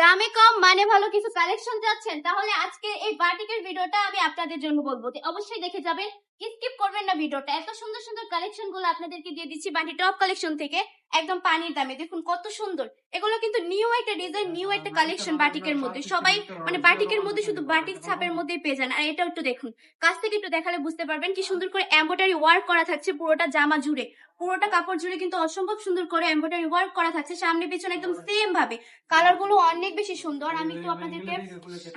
দামে কম মানে ভালো কিছু কালেকশন চাচ্ছেন, তাহলে আজকে এই বাটিকের ভিডিওটা আমি আপনাদের জন্য বলবো যে অবশ্যই দেখে যাবেন, স্কিপ করবেন না ভিডিওটা। এত সুন্দর সুন্দর কালেকশন গুলো আপনাদেরকে দিয়ে দিচ্ছি বাটি টপ কালেকশন থেকে একদম পানির দামে। দেখুন কত সুন্দর, এগুলো কিন্তু নিউ একটা ডিজাইন, নিউ একটা কালেকশন বাটিকের মধ্যে। সবাই মানে বাটিকের মধ্যে শুধু বাটিক ছাপের মধ্যেই পেয়ে যান। আর এটা একটু দেখুন, কাছ থেকে একটু দেখালে বুঝতে পারবেন কি সুন্দর করে এমব্রয়ডারি ওয়ার্ক করা থাকছে পুরোটা জামা জুড়ে, পুরোটা কাপড় জুড়ে কিন্তু অসম্ভব সুন্দর করে এমব্রয়ডারি ওয়ার্ক করা থাকছে, সামনে পিছনে একদম সেম ভাবে। কালার গুলো অনেক বেশি সুন্দর। আমি একটু আপনাদেরকে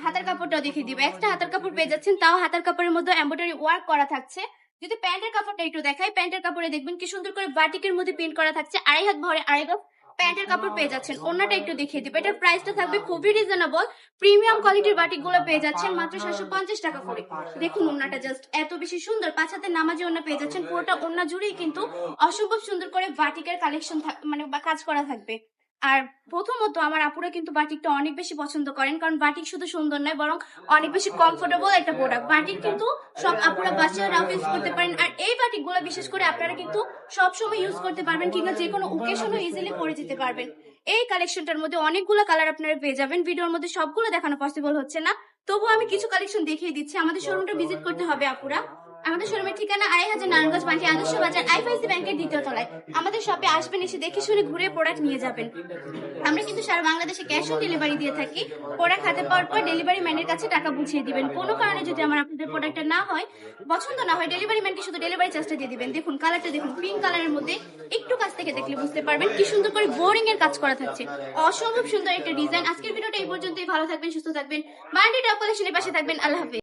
হাতার কাপড়টা দেখিয়ে দিব। একটা হাতার কাপড় পেয়ে যাচ্ছেন, তাও হাতার কাপড়ের মধ্যে এমব্রয়ডারি ওয়ার্ক করা থাকছে। যদি প্যান্টের কাপড়টা একটু দেখাই, প্যান্টের কাপড়ে দেখবেন কি সুন্দর করে বাটিকের মধ্যে প্রিন্ট করা থাকছে। 2.5 হাত ভরে 2.5 গজ প্যান্টের কাপড় পেয়ে যাচ্ছেন। ওন্নাটা একটু দেখিয়ে দিব। এটার প্রাইসটা থাকবে খুবই রিজনেবল। প্রিমিয়াম কোয়ালিটির বাটিক গুলো পেয়ে যাচ্ছেন মাত্র 750 টাকা করে। দেখুন ওন্নাটা জাস্ট এত বেশি সুন্দর, 5 হাতের নামাজি ওন্না পেয়ে যাচ্ছেন। পুরোটা ওন্না জুড়েই কিন্তু অসম্ভব সুন্দর করে বাটিকের কালেকশন মানে কাজ করা থাকবে। আর প্রথমত আমার আপুরা কিন্তু বাটিকটা অনেক বেশি পছন্দ করেন, কারণ বাটিক শুধু সুন্দর নয় বরং অনেক বেশি কমফোর্টেবল একটা প্রোডাক্ট। বাটিক কিন্তু সব আপুরা বাচ্চারাও ইউজ করতে পারেন। আর এই বাটিক গুলো বিশেষ করে আপনারা কিন্তু সব সময় ইউজ করতে পারবেন, কিংবা যে কোনো ওকেশনও ইজিলি পরে যেতে পারবেন। এই কালেকশনটার মধ্যে অনেকগুলো কালার আপনারা পেয়ে যাবেন। ভিডিওর মধ্যে সবগুলো দেখানো পসিবল হচ্ছে না, তবু আমি কিছু কালেকশন দেখিয়ে দিচ্ছি। আমাদের শোরুমটা ভিজিট করতে হবে আপুরা। আমাদের শোরুমের ঠিকানা 2.5 নারায়ণগঞ্জ মাটি আদর্শ বাজার, আইফআইসি ব্যাংকের 2য় তলায়। আমাদের শপে আসবেন, এসে দেখে শুনে ঘুরে প্রোডাক্ট নিয়ে যাবেন। আমরা কিন্তু সারা বাংলাদেশে ক্যাশ অন ডেলিভারি দিয়ে থাকি। প্রোডাক্ট হাতে পাওয়ার পর ডেলিভারি ম্যানের কাছে টাকা বুঝিয়ে দিবেন। কোনো কারণে যদি আমার আপনাদের প্রোডাক্টটা না হয়, পছন্দ না হয়, ডেলিভারি ম্যানকে শুধু ডেলিভারি চার্জটা দিয়ে দিবেন। দেখুন কালারটা দেখুন, পিঙ্ক কালারের মধ্যে একটু কাছ থেকে দেখলে বুঝতে পারবেন কি সুন্দর করে বোরিং এর কাজ করা থাকছে। অসম্ভব সুন্দর একটা ডিজাইন। আজকের ভিডিওটা এই পর্যন্তই। ভালো থাকবেন, সুস্থ থাকবেন, বান্ডি টপ কালেকশনের পাশে থাকবেন। আল্লাহ হাফেজ।